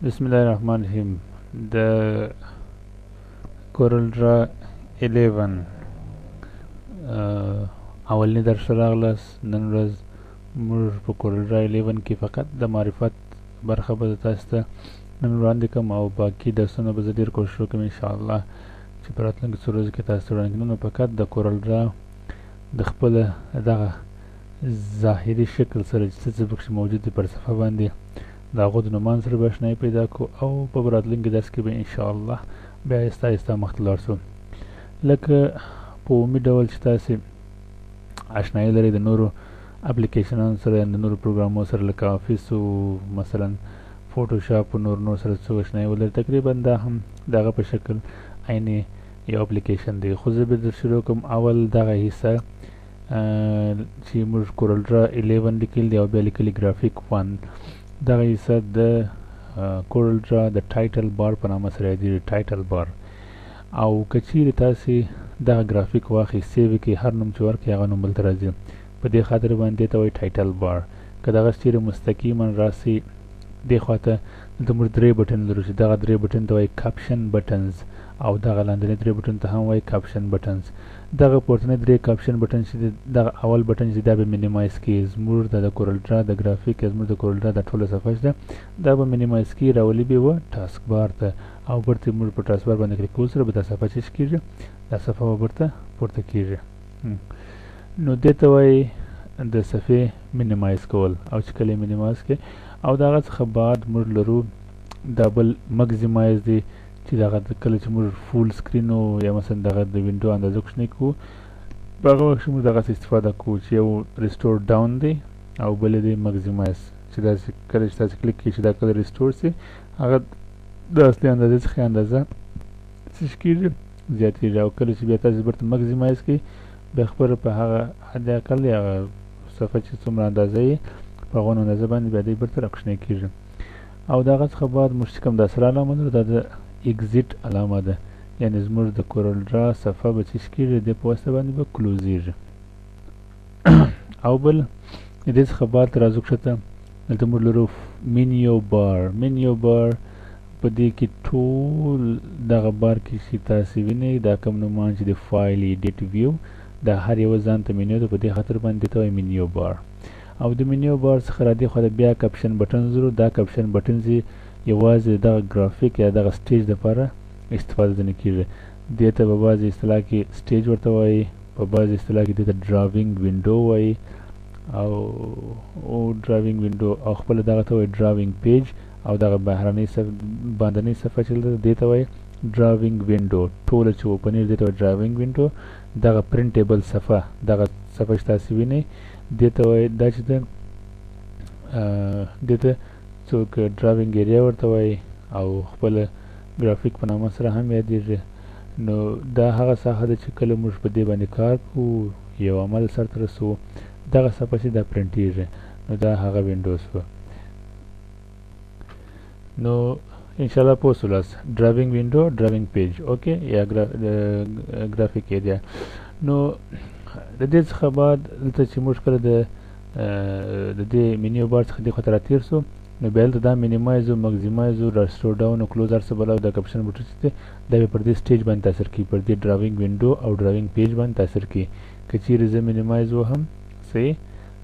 بسم الله الرحمن الرحیم. د کورل ډرا 11 اولنی درس راغلاست. نن ورځ موږ په کورل ډرا 11 کې فقط د معرفت برخه به تاسو ته نن وړاندې کوم او باقي درسونه به زه ډېر کوشش وکړم انشاءالله چې په راتلونکي څو ورځو کې تاسو ته وړاندې کړم. نو فقط د کورل ډرا د خپله دغه ظاهري شکل سره چې څه پکښې موجود دي پر صفحه باندې د هغو د نومان سره به اشنایي پیدا کړو او په راتلونکي درس کې به انشاءالله بیا آهسته آهسته مخته لاړ شو. لکه په عمومي ډول چې تاسې اشنایي لرئ د نورو اپلیکیشنانو سره د نورو پروګرامونو سره لکه آفیس او مثلا فوټوشاپ او نور سره څو اشنایي ولرئ، تقریبا دا هم دغه په شکل عین یو اپلیکیشن دی. خو زه به در شروع کوم اول دغه حصه چې موږ کورل ډرا 11 لیکلی دی او بیا لیکلی ګرافیک 1. دغه حصه د کورل ډرا د ټایټل بار په نامه سره یادېږي، ټایټل بار. او که چیرې تاسې دغه ګرافیک واخلئ سیو یې کړئ، هر نوم چې ورکړئ هغه نوم بلته راځي، په دې خاطر باندې ته وایي ټایټل بار. که دغه چیرې مستقیما راسئ دې خوا ته، دلته موږ درې بټن لرو چې دغه درې بټن ته وایي کاپشن بټنز او دغه لاندنی درې بټن ته هم وایي کاپشن بټنز. دغه پورتنی درې کاپشن بټن چې دغه اول بټن چې دا به مینیمایز کړي زموږ د کورل ډرا د ګرافیک یا زموږ د کورل ډرا د ټوله صفحه چې ده دا به مینیمایز کړي، راولي به و ټاسک بار ته او برته موږ په ټاسک بار باندې کلیک کول سره به دا صفحه چې کېږي دا صفحه به برته پورته کېږي. نو دې ته وایي د صفحې مینیمایز کول. او چې کله یې مینیمایز کړئ او د هغه څخه بعد موږ لرو دا بل مګزیمایز دی چې دغه کله چې موږ فول سکرین یا مثلا دغه د وینډو اندازه کوچنۍ کوو په هغه وخت کې موږ دغسې استفاده کوو چې یو ریسټور ډاون دی او بل دی مګزیمایز چې داسې کله چې تاسې کلیک کړئ چې دا کله ریسټور سي هغه د اصلي اندازې څخه اندازه څه کېږي زیاتېږي، او کله چې بیا تاسې برته مګزیمایز کړئ بیا خپله په هغه حد اقل هغه صفحه چې څومره اندازه یې په هغو اندازه باندې بیا دی برته راکوچنی کېږي. او د هغه څخه بعد موږ چې کوم دا سره علامه لرو دا د اگزیټ علامه ده، یعنی زموږ د کورل ډرا صفحه به څه کېږي د په واسطه باندې به کلوزیږي. او بل د دې څخه بعد راځو کښته دلته موږ لرو مینیو بار. مینیو بار په دې کې ټول دغه بار کې چې تاسې وینئ دا کوم نومان چې د فایل ایډیټ ویو دا هر یوه ځان ته مینیو ده، په دې خاطر باندې ته وایي مینیو بار. او د مینیو بار څخه را دې خوا ته بیا کاپشن بټنز لرو. دا کاپشن بټنز یوازې دغه ګرافیک یا دغه سټیج دپاره استفاده ځینې کېږي. دې ته په بعضې اصطلاح کې سټیج ورته وایي، په بعضې اصطلاح کې دې ته ډراوینګ وینډو وایي او ډراوینګ وینډو او خپله دغه ته وایي ډراوینګ پیج. او دغه بهرنۍ باندنۍ صفحه چې ده دې ته وایي ډراوینګ وینډو. ټوله چې اوپنېږي دې ته وایي ډراوینګ وینډو. دغه پرنټیبل صفحه دغه صفحه چې تاسې وینئ دې ته وایي دا چې ده دې ته څوک ډراوینګ ایریا ورته وایي او خپله ګرافیک په نامه سره هم یادېږي. نو دا هغه ساحه ده چې کله موږ په دې باندې کار کوو یو عمل سرته رسوو دغه صفحه چې دا پرنټېږي نو دا هغه وینډوز شوه. نو انشاءالله پوه سولاست ډراوینګ وینډو ډراوینګ پیج اوکې یا ګرافیک ایریا. نو د دې څخه بعد دلته چې موږ کله د دې مینیو بار څخه دې خوا ته راتېر سو نو بیا دلته دا مینیمایز او مګزیمایز او رسټور ډاون او کلوز هر څه بله او دا کاپشن بټن چې دی دا به پر دې سټیج باندې تاثیر کوي، پر دې ډراوینګ وینډو او ډراوینګ پیج باندې تاثیر کوي. که چیرې زه مینیمایز وهم صحیح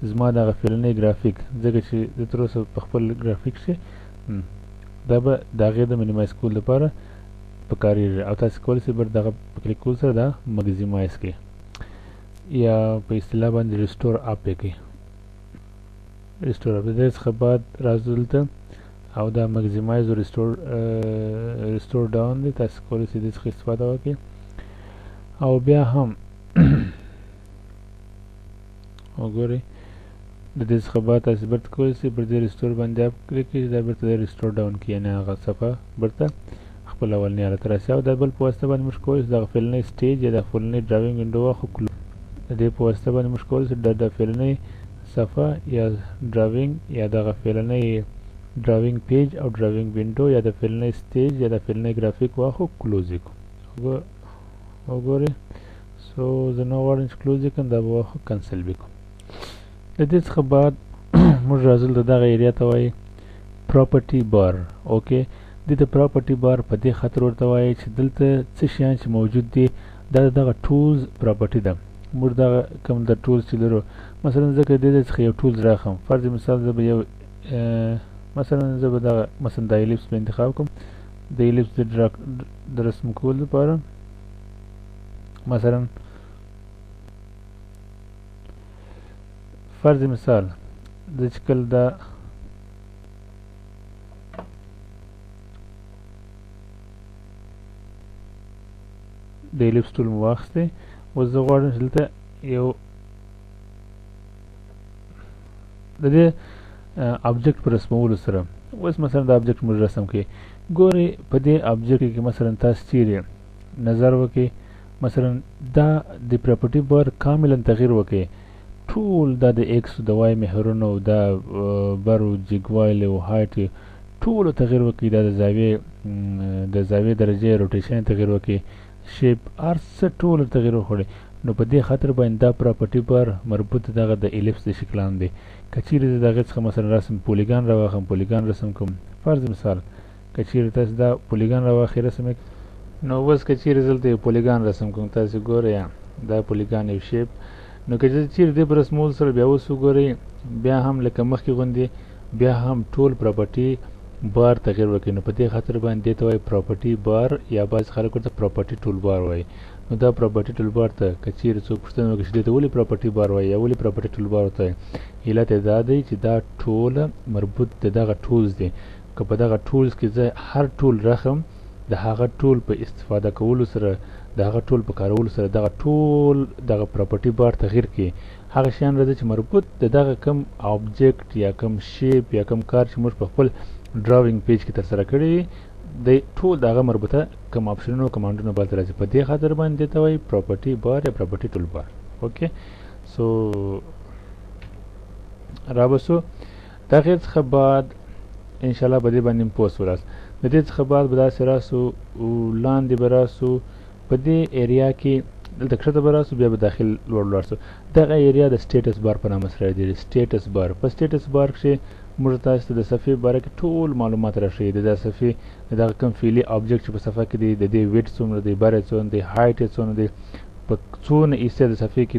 زما دغه فلنی ګرافیک ځکه چې زه تر اوسه په خپل ګرافیک کښې دا به د هغې د مینیمایز کولو لپاره پکارېږي او تاسې کولی شئ بر دغه په کلیک کولو سره دا مګزیمایز کړئ یا په اصطلاح باندې ریسټور اپ یې کړئ. ریسټور اپ د دې څخه بعد راځو دلته او دا مګزیمایز او ریسټور ډاون دی، تاسې کولی شئ دې څخه استفاده وکړئ. او بیا هم وګورئ د دې څخه بعد تاسې برته کولی شئ پر دې ریسټور باندې اپ کلیک کړئ دا برته د ریسټور ډاون کړي، یعنې هغه صفحه برته خپل اولني حالت ته راسي. او دا بل په واسطه باندې موږ کولی شو دغه فلنی سټیج یا د فلنی ډراوینګ وینډو واخلو د دې په واسطه باندې موږ کولی شو د فلنی صفحه یا ډراوینګ یا دغه فلنی ډراوینګ پیج او ډراوینګ وینډو یا د فلنی سټیج یا د فلنی ګرافیک واخلو کلوز یې کړو. وګورئ سو زه نه غواړم چې کلوز یې کړم دا به واخلو کنسل به کړو. د دې څخه بعد موږ راځو دغه ایریا ته وایي پراپرټي بار. اوکې دې ته پراپرټي بار په دې خاطر ورته وایي چې دلته څه شیان چې موجود دي دا دغه ټولز پراپرټي ده. موږ دغه کوم د ټولز چې لرو مثلا زه که دې څخه یو ټولز راخم فرض مثال زه به یو مثلا زه به دغه مثلا د الیپس به انتخاب کوم د الیپس د رسم کولو لپاره مثلا فرض مثال زه چې کله دا د الیپس ټول مو واخیستی اوس زه غواړم چې دلته یو د دې ابجکټ په رسمولو سره اوس مثلا دا ابجکټ موږ رسم کړي ګورئ په دې ابجکټ کې مثلا تاسو چیرې نظر وکړئ مثلا دا د پراپرټي بار کاملا تغییر وکړي ټول دا د ایکس د وای مهرونو دا برو جګوالی او هایټ ټولو تغییر وکړي دا د زاویې درجې روټیشن تغییر وکړي شیپ هر څه ټول تغییر وکړي نو په دې خاطر باندې دا پراپرټي بار مربوط دغه د الیپس د شکلان دی. که چیرې زه د هغې څخه مثلا رسم پولیګان راواخلم پولیګان رسم کوم فرض مثال که چیرې تاسو دا پولیګان راواخلئ رسم یې نو اوس که چیرې زه دلته یو پولیګان رسم کوم تاسو ګورئ دا پولیګان یو شیپ نو که چیرې دې په رسمولو سره بیا اوس وګورئ بیا هم لکه مخکې غوندې بیا هم ټول پراپرټي بار تغییر وکړي نو په دې خاطر باندې دې ته وایي پراپرټي بار یا بعض خلک ورته پراپرټي ټول بار وایي. نو دا پراپرټي ټول بار ته که چیرې څوک پوښتنه وکړي چې دې ته ولې پراپرټي بار وایي یا ولې پراپرټي ټول بار ورته وایي علت یې دا دی چې دا ټول مربوط د دغه ټولز دی. که په دغه ټولز کې زه هر ټول رقم د هغه ټول په استفاده کولو سره د هغه ټول په کارولو سره دغه ټول دغه پراپرټي بار تغییر کړي هغه شیان راځي چې مربوط د دغه کم آبجکټ یا کم شیپ یا کم کار چې موږ په خپل ډراوینګ پیج کې ترسره کړی د ټول دغه مربوطه کم آپشنونو کمانډونو باندې راځي په دې خاطر باندې ته وایي پراپرټي بار یا پراپرټي ټول بار. اوکې سو رابسو د هغې څخه بعد انشاءالله به دې باندې پوسټ ولاست د دې څخه بعد به داسې راسو لاندې به راسو په دې ایریا کې دلته کښته به راسو بیا به داخل ولاړ سو دغه ایریا د سټیټس بار په نامه سره دی. سټیټس بار په سټیټس بار کښې موږ تاسو ته د صفحې باره کې ټول معلومات راښیي د دغه صفحې د دغه کوم فعلي آبجکټ چې په صفحه کې دی د دې ویډ څومره دی بره څومره دی هایټ یې څومره دی په څونه حصې د صفحې کې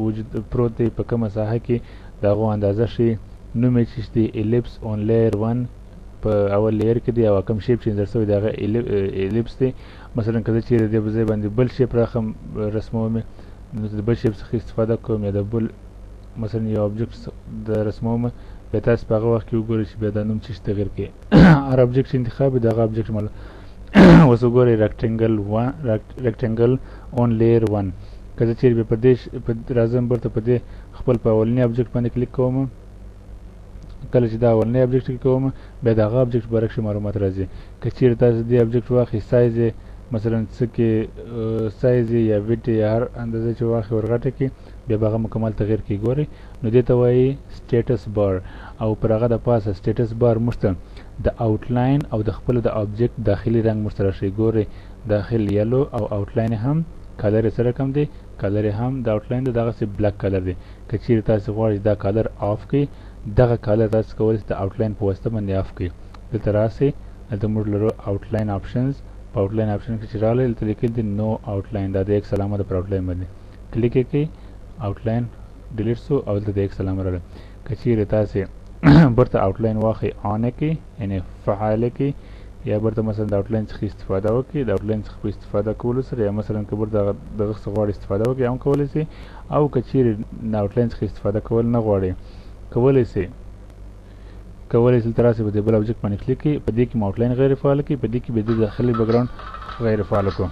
وجود پروت دی په کومه ساحه کې د هغو اندازه ښیي نوم یې چې دی الیپس اون لیر 1 په اول لیر کې دی او کوم شیپ چې انځر شوی د هغه الیپس دی. مثلا که زه چیرې دې په ځای باندې بل شیپ راخم رسموم نو د بل شیپ څخه استفاده کوم یا د بل مثلا یو آبجکټ د رسموم بیا تاسو په هغه وخت کې وګورئ چې بیا دا نوم څه شي تغییر کړي هر آبجکټ چې انتخاب وي د هغه آبجکټ اوس وګورئ ریکټنګل اون لیر 1 که زه چیرې بیا په دې راځم برته په دې خپل په اولني آبجکټ باندې کلیک کوم کله چې دا اولنی آبجکټ کې کوم بیا د هغه آبجکټ باره کښې معلومات راځي. که چیرې تاسو دې آبجکټ واخلئ سایز یې مثلا څه کې سایز یې یا ویډ یا هر اندازه چې واخلئ ورغټه کړي بیا به هغه مکمل تغییر کړي ګورئ نو دې ته وایي سټیټس بار او پر هغه د پاسه سټیټس بار موږ ته د آوټلاین او د خپل د آبجکټ داخلي رنګ موږ ته راښیي ګورئ داخل یلو او آوټلاین هم کلر یې سره کم دی کلر یې هم د آوټلاین د دغسې بلک کلر دی. که چیرې تاسو غواړئ دا کلر آف کړئ دغه کلر تاسو کولی شئ د آوټلاین په واسطه باندې آف کړئ. دلته راسئ دلته موږ لرو آوټلاین آپشنز په آوټلاین آپشن کې چې راغلی دلته لیکل دي نو آوټلاین دا د ایکس علامه ده پر آوټلاین باندې کلیک یې کړئ آوټلاین ډیلیټ سو او دلته د ایکس علامه راغله. که چیرې تاسې برته آوټلاین واخلئ آن یې کړئ یعنې فعال یې کړئ یا برته مثلا د آوټلاین څخه استفاده وکړئ د آوټلاین څخه په استفاده کولو سره یا مثلا که برته دغه څخه غواړئ استفاده وکړئ هم کولی شئ او که چیرې د آوټلاین څخه استفاده کول نه غواړئ کولی شئ دلته راسئ په دې بل آبجکټ باندې کلیک کړئ په دې کې مو آوټلاین غیر فعاله کړئ په دې کې به د داخلي بیکګراوند غیر فعاله کړو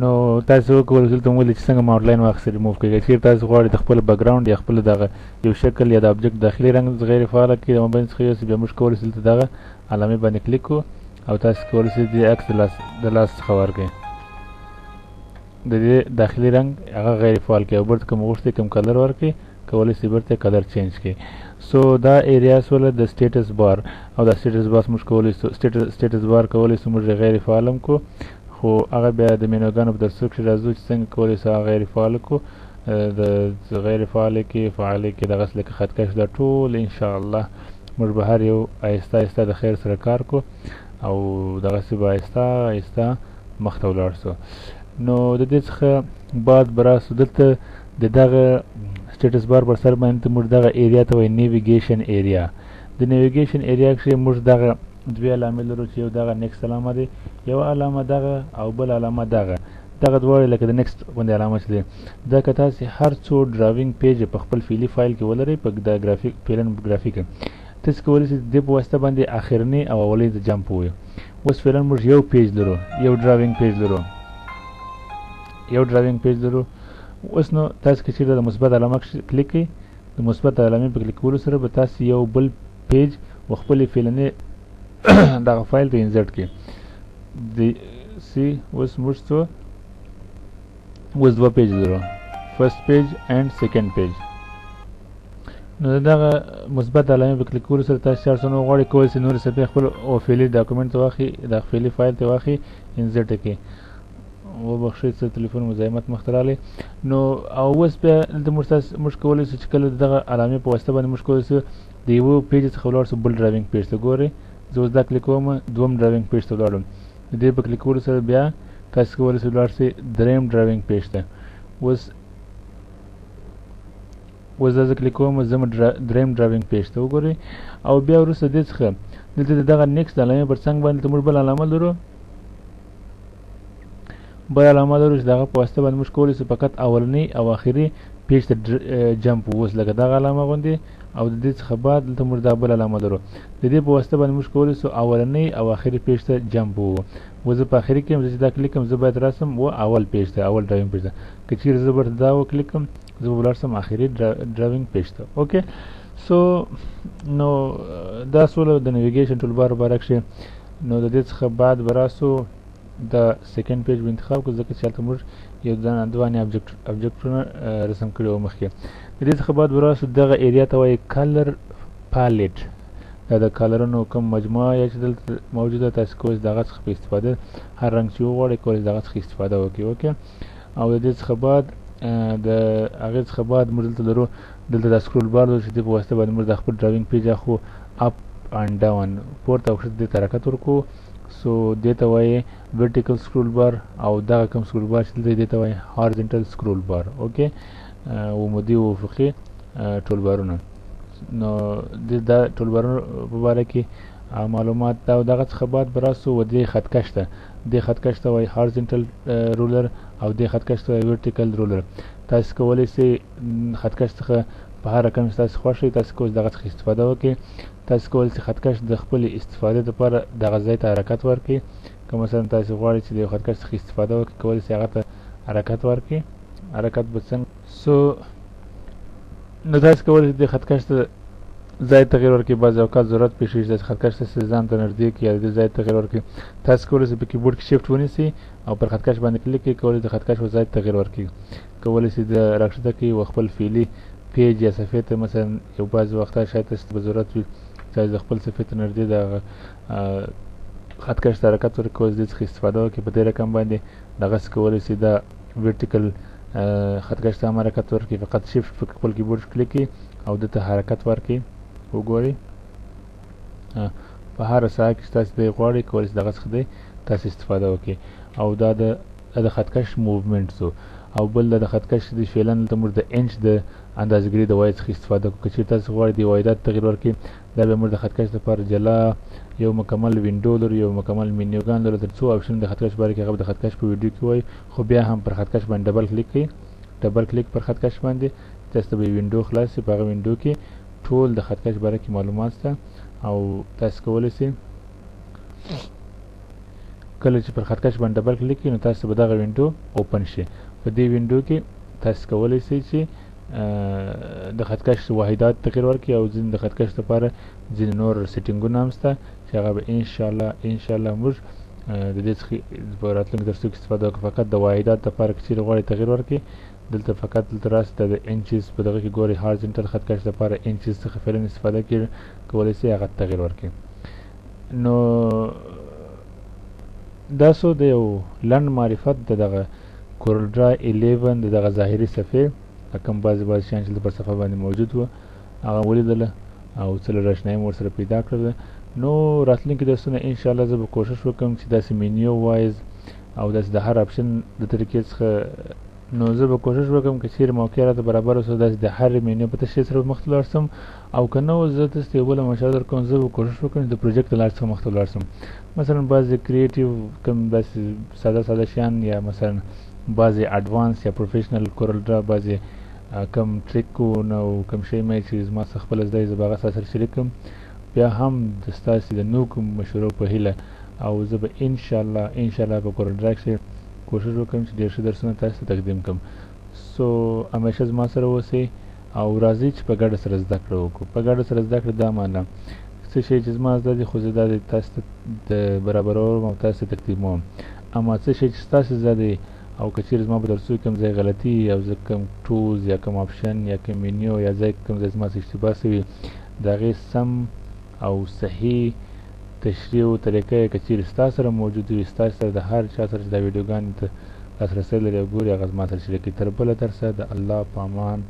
نو تاسو وکولی شئ دلته مو ولیدل چې څنګه مو آوټلاین واخیستې ریموف کړئ. که چیرې تاسو غواړئ د خپل بیکګراوند یا خپل دغه یو شکل یا د آبجکټ داخلي رنګ غیر فعاله کړئ د موبایل څخه یوسئ بیا موږ کولی شو دلته دغه علامې باندې کلیک کړو او تاسو کولی شئ د عکس د لاس څخه ورکړئ د دې داخلي رنګ هغه غیر فعال کړئ او برته کوم غوښتئ کوم کلر ورکړئ کولی شئ برته کلر چینج کړئ. سو دا ایریا سوله د سټیټس بار او دا سټیټس بار موږ کولی شو سټیټس بار کولی شو موږ غیر فعال هم کړو خو هغه بیا د مینوګانو په درسو کښې راځو چې څنګه کولی شو هغه غیر فعال کړو د غیر فعال کې فعال کې دغسې لکه خط کش دا ټول انشاءالله موږ به هر یو آهسته آهسته د خیر سره کار کو او دغسې به آهسته آهسته مخته ولاړ سو. نو د دې څخه بعد به راسو دلته د دغه سټیټس بار پر سر باندې موږ دغه ایریا ته وایي نیویګیشن ایریا. د نیویګیشن ایریا کښې موږ دغه دوې علامې لرو چې یو دغه نیکسټ علامه دی، یو علامه دغه او بل علامه دغه دواړې لکه د نیکسټ غوندې علامه چې دی. دا که تاسې هر څو ډراوینګ پیج په خپل فعلي فایل کې ولرئ په د ګرافیک فعلا ګرافیک تاسې کولی شئ د دې په واسطه باندې اخرنۍ او اولۍ د جمپ ووایو. اوس فعلا موږ یو پیج لرو، یو ډراوینګ پیج لرو. اوس نو تاسې که چېرته د مثبت علامه کلیک کړئ، د مثبت علامې په کلیک کولو سره به تاسې یو بل پیج و خپلې فعلنۍ دغه فایل ته انزرټ کړئ. اوس موږ څو اوس دوه پیج لرو، فرست پیج اینڈ سیکنډ پیج. نو دغه مثبت علامې په کلیک کولو سره تاسې هر څه نو غواړئ کولی شئ نورې صفحې خپل او فعلي ډاکومنټ ته واخلئ، د فعلي فایل ته واخلئ، انزرټ یې کړئ. وبخښئ څه تلیفون مزاحمت مخته راغلی. نو او اوس بیا دلته موږ کولی شو چې کله د دغه علامې په واسطه باندې موږ کولی شو د یوه پیج څخه ولاړ شو بل ډراوینګ پیج ته. ګورئ زه اوس دا کلیک کوم، دوم ډراوینګ پیج ته ولاړم. د دې په کلیک کولو سره بیا تاسې کولی شئ ولاړ شئ دریم ډراوینګ پیج ته. اوس دا زه کلیک کوم، ځم دریم ډراوینګ پیج ته. وګورئ او بیا وروسته دې څخه دلته د دغه نیکسټ علامې پر څنګ باندې موږ بل علامه لرو، چې دغه په واسطه باندې موږ کولی شو فقط اولنۍ او آخري پیج ته جمپ ووس لکه دغه علامه غوندې. او د دې څخه بعد دلته موږ دا بل علامه لرو، د دې په واسطه باندې موږ کولی شو اولنۍ او آخري پیج ته جمپ ووو. زه په آخري کې یم، زه چې دا کلیک کوم زه باید راسم و اول پیج ته، اول ډراوینګ پیج ته. که چیرې زه ورته دا وکلیک کوم زه به ولاړ سم آخري ډراوینګ پیج ته. اوکې سو نو دا سوله د نیویګیشن ټول بار باره کښې. نو د دې څخه بعد به راسو د سیکنډ پیج به انتخاب کړو ځکه چې هلته موږ یو دوانې ابجکټونه رسم کړي وو مخکې. د دې څخه بعد به راسو دغه ایریا ته وایي کلر پالیټ. دا د کلرونو کوم مجموعه یا چې دلته موجوده تاسې کولی شئ د هغه څخه په استفاده هر رنګ چې وغواړئ کولی شئ د هغه څخه استفاده وکړئ. اوکې او د دې څخه بعد د هغې څخه بعد موږ دلته لرو، دلته دا سکرول بار لرو چې دې په واسطه باندې موږ د خپل ډراوینګ پیج اخو اپ اینډ ډاون پورته او ښکته دې ته حرکت ورکوو. سو دې ته وایي ورټیکل سکرول بار او دغه کوم سکرول بار چې دلته دې ته وایي هارزنټل سکرول بار. اوکې عمودي او افقي ټول بارونه. نو دا ټول بارونو په باره کې معلومات دا او دغه څخه بعد به راسو و دې خطکش ته. دې خطکش ته وایي هارزنټل رولر او دې خطکش ته وایي ورټیکل رولر. تاسې کولی شئ خطکش څخه په هر رقم چې تاسې خوښ وي تاسې کولی شئ دغه څخه استفاده وکړئ. تاسې کولی شئ خطکش د خپلې استفادې لپاره دغه ځای ته حرکت ورکړئ. که مثلا تاسې غواړئ چې د یو خطکش څخه استفاده وکړئ کولی شئ هغه ته حرکت ورکړئ. حرکت به څنګه نو تاسې کولی شئ د خطکش ته ځای تغییر ورکړئ. بعضې اوقات ضرورت پیښېږي چې خطکش ته ځان ته نږدې کړي یا د دې ځای تغییر ورکړئ. تاسې کولی شئ په کیبورډ کې شفټ ونیسئ او پر خطکش باندې کلیک کړئ، کولی شئ د خطکش ځای تغییر ورکړئ. کولی شئ د راښکته کړئ و خپل فعلي پیج یا صفحې ته مثلا یو بعضې وختونه شاید تاسې ته به ضرورت وي تاسې د خپل صفحې ته نږدې د خطکش ته حرکت ورکړئ، کولی شئ دې څخه استفاده وکړئ. په دې رقم باندې دغسې کولی شئ دا ورټیکل خطکش ته هم حرکت ورکړئ. فقط شفټ په خپل کیبورډ کلیک کړئ او دې ته حرکت ورکړئ. وګورئ په هره ساحه کې چې تاسې دی غواړئ کولی شئ دغه څخه دی تاسې استفاده وکړئ. او دا د خطکش موومنټ شو. او بل د خطکش د فعلا دلته موږ د انچ د اندازګري د واحد څخه استفاده کوو. که چېرې تاسې غواړئ د واحدات تغییر ورکړئ دا بیا موږ د خطکش لپاره جلا یو مکمل وینډو لرو، یو مکمل منیوګان لرو. تر څو آپشن د خطکش باره کې هغه د خطکش په ویډیو کې وایي، خو بیا هم پر خطکش باندې ډبل کلیک کړئ. ډبل کلیک پر خطکش باندې تاسې ته به وینډو خلاص شي. په هغه وینډو کې ټول د خطکش باره کې معلومات شته او تاسې کولی شئ کله چې پر خطکش باندې ډبل کلیک کړئ نو تاسې به دغه وینډو اوپن شي. په دې وینډو کې تاسې کولی شئ چې د خطکش واحدات تغییر ورکړي او ځینې د خطکش لپاره ځینې نور سیټینګونه هم شته چې هغه به انشاءالله موږ د دې څخه په راتلونکي درسو کې استفاده وکړو. فقط د واحدات لپاره که چیرې غواړئ تغییر ورکړي دلته فقط دلته راسئ د انچز په دغه کې ګورئ هارزنټل خطکش لپاره انچز څخه فعلا استفاده کړئ کولی شئ هغه تغییر ورکړي. نو دا څو د یو لنډ معرفت د دغه کورل ډرا 11 د دغه ظاهري صفحې کوم بعضې شیان چې پر صفحه باندې موجود وو هغه ولیدله او څه لږ اشنایي مو ورسره پیدا کړله. نو راتلونکي درسونه انشاءالله زه به کوشش وکړم چې داسې مینیو وایز او داسې د هر اپشن د طریقې څخه، نو زه به کوشش وکړم که چیرې موقع راته برابر وسو داسې د هر مینیو په تشریح سره مخته لاړ سم، او که نه زه تاسو ته یو بله مشوره درکوم، زه به کوشش وکړم چې د پروجیکټ د لارې څخه مخته ولاړ سم. مثلا بعضې کریټیو کوم داسې ساده شیان، یا مثلا بعضې اډوانس یا پروفیشنل کورل ډرا بعضې کم ټریکونه او کم شی مې چې زما څخه خپله زده زه به هغه ستا سره شریک کړم. بیا هم د ستاسې د نوو کوم مشورو په هیله، او زه به انشاءالله په کورل ډرا کښې کوشش وکړم چې ډېر ښه درسونه تاسو ته تقدیم کړم. سو همیشه زما سره اوسئ او راځئ چې په ګډه سره زده کړه وکړو. په ګډه سره زده کړه دا معنا څه شی چې زما زده دي، خو زه دا تاسو ته د برابرولم او تاسو ته تقدیموم. اما څه شی چې ستاسو زده دی او که چیرې زما په درسو کې کوم ځای غلطي او زه کوم ټولز یا کوم آپشن یا کوم مینیو یا ځای کوم ځای زما څه اشتباه سوي، د هغې سم او صحیح تشریح او طریقه یې که چیرې ستا سره موجود وي، ستاسو سره د هر چا سره چې دا ویډیوګانې ته لاسرسی لري او ګوري، هغه زما سره شریک کړي. تر بله درسه د الله په امان.